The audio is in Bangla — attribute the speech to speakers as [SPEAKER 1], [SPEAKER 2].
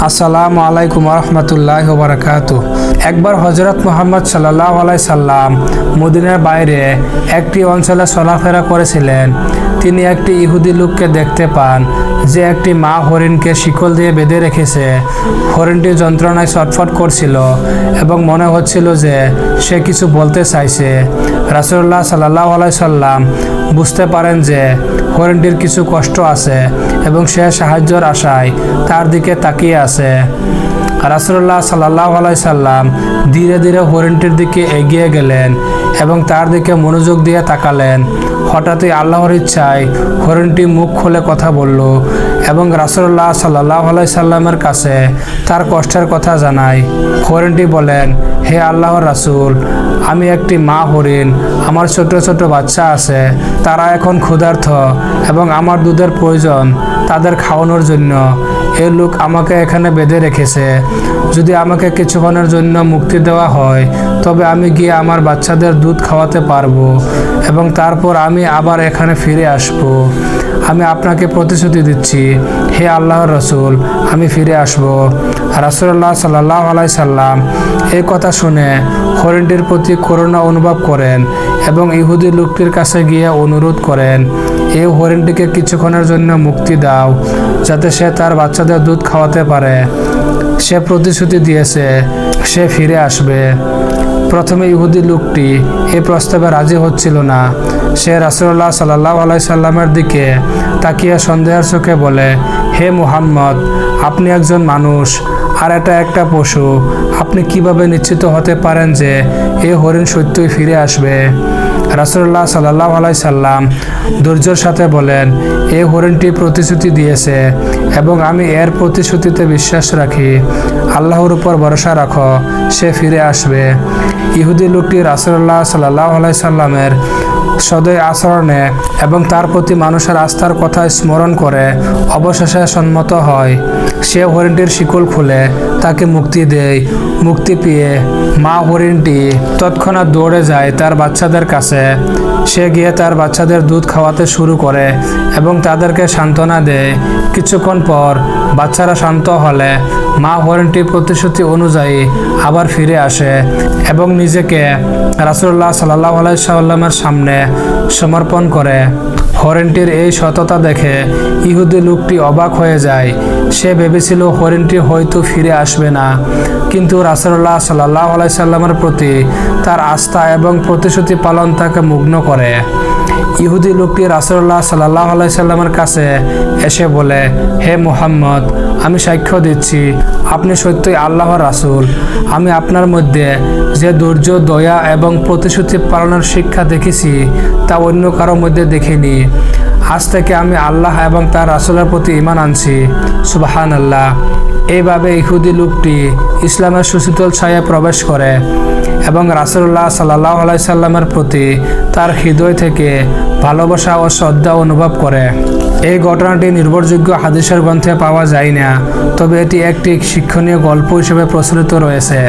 [SPEAKER 1] আসসালামু আলাইকুম রহমতুল্লাহি ওয়া বারাকাতুহু। একবার হযরত মুহাম্মদ সাল্লাল্লাহু আলাইহি সাল্লাম মদিনার বাইরে একটি অঞ্চলে চলাফেরা করেছিলেন। তিনি একটি ইহুদি লোককে দেখতে পান যে একটি মা হরিণকে শিকল দিয়ে বেঁধে রেখেছে। হরিণটি যন্ত্রণায় ছটফট করছিল এবং মনে হচ্ছিল যে সে কিছু বলতে চাইছে। রাসূলুল্লাহ সাল্লাল্লাহু আলাইহি সাল্লাম বুঝতে পারেন যে হরিণটির কিছু কষ্ট আছে এবং সে সাহায্যের আশায় তার দিকে তাকিয়ে আছে। রাসূলুল্লাহ সাল্লাল্লাহু আলাইহি সাল্লাম ধীরে ধীরে হরিণটির দিকে এগিয়ে গেলেন এবং তার দিকে মনোযোগ দিয়ে তাকালেন। হঠাৎই আল্লাহর ইচ্ছায় হরিণটি মুখ খুলে কথা বলল এবং রাসূলুল্লাহ সাল্লাল্লাহু আলাইহি সাল্লামের কাছে তার কষ্টের কথা জানায়। হরিণটি বলেন, হে আল্লাহর রাসূল, আমি একটি মা হরিণ, আমার ছোট ছোট বাচ্চা আছে, তারা এখন ক্ষুধার্ত এবং আমার দুধের প্রয়োজন তাদের খাওয়ানোর জন্য। এই লোক আমাকে এখানে বেঁধে রেখেছে। যদি আমাকে কিছুক্ষণের জন্য মুক্তি দেওয়া হয় তবে আমি গিয়ে আমার বাচ্চাদের দুধ খাওয়াতে পারবো এবং তারপর আমি আবার এখানে ফিরে আসব। আমি আপনাকে প্রতিশ্রুতি দিচ্ছি, হে আল্লাহর রাসূল, আমি ফিরে আসব। রাসূলুল্লাহ সাল্লাল্লাহু আলাইহি সাল্লাম এই কথা শুনে হরিণটির প্রতি করুণা অনুভব করেন এবং ইহুদি লোকটির কাছে গিয়ে অনুরোধ করেন, এই হরিণটিকে কিছুক্ষণের জন্য মুক্তি দাও যাতে সে তার বাচ্চাদের দুধ খাওয়াতে পারে। সে প্রতিশ্রুতি দিয়েছে সে ফিরে আসবে। প্রথমে ইহুদি লোকটি এই প্রস্তাবে রাজি হচ্ছিল না। সে রাসূলুল্লাহ সাল্লাল্লাহু আলাইহি সাল্লামের দিকে তাকিয়ে সন্দেহের চোখে বলে, হে মুহাম্মদ, আপনি একজন মানুষ আর এটা একটা পশু, আপনি কিভাবে নিশ্চিত হতে পারেন যে এই হরিণ সত্যই ফিরে আসবে? রাসূলুল্লাহ সাল্লাল্লাহু আলাইহি সাল্লাম ধৈর্যের সাথে বলেন, এই হরিণটি প্রতিশ্রুতি দিয়েছে এবং আমি এর প্রতিশ্রুতিতে বিশ্বাস রাখি। আল্লাহর উপর ভরসা রাখো, সে ফিরে আসবে। ইহুদি লোকটি রাসূলুল্লাহ সাল্লাল্লাহু আলাইহি সাল্লামের সদয় আচরণে এবং তার প্রতি মানুষের আস্থার কথা স্মরণ করে অবশেষে সম্মত হয়। সে হরিণটির শিকল খুলে তাকে মুক্তি দেয়। মুক্তি পেয়ে মা হরিণটি তৎক্ষণাৎ দৌড়ে যায় তার বাচ্চাদের কাছে। সে গিয়ে তার বাচ্চাদের দুধ খাওয়াতে শুরু করে এবং তাদেরকে সান্ত্বনা দেয়। কিছুক্ষণ পর বাচ্চারা শান্ত হলে মা হরিণটি প্রতিশ্রুতি অনুযায়ী আবার ফিরে আসে এবং নিজেকে রাসূলুল্লাহ সাল্লাল্লাহু আলাইহি সাল্লামের সামনে সমর্পণ করে। হরিণটির এই সততা দেখে ইহুদি লোকটি অবাক হয়ে যায়। সে ভেবেছিল হরিণটি হয়তো ফিরে আসবে না, কিন্তু রাসূলুল্লাহ সাল্লাল্লাহু আলাইহি সাল্লামের প্রতি তার আস্থা এবং প্রতিশ্রুতি পালন তাকে মুগ্ধ করে। ইহুদি লোকটি রাসূলুল্লাহ সাল্লাল্লাহু আলাইহি সাল্লামের কাছে এসে বলে, হে মুহাম্মদ, আমি সাক্ষ্য দিচ্ছি আপনি সত্যই আল্লাহর রাসূল। আমি আপনার মধ্যে যে ধৈর্য, দয়া এবং প্রতিশ্রুতি পালনের শিক্ষা দেখেছি তা অন্য কারো মধ্যে দেখিনি। আজ থেকে আমি আল্লাহ এবং তার রাসূলের প্রতি ঈমান আনছি। সুবহানাল্লাহ। এইভাবে ইহুদি লোকটি ইসলামের সুশীতল ছায়ায় প্রবেশ করে এবং রাসূলুল্লাহ সাল্লাল্লাহু আলাইহি সাল্লামের প্রতি তার হৃদয় থেকে ভালোবাসা ও শ্রদ্ধা অনুভব করে। এই ঘটনাটি নির্ভরযোগ্য হাদিসের গ্রন্থে পাওয়া যায় না, তবে এটি একটি শিক্ষণীয় গল্প হিসেবে প্রচলিত রয়েছে।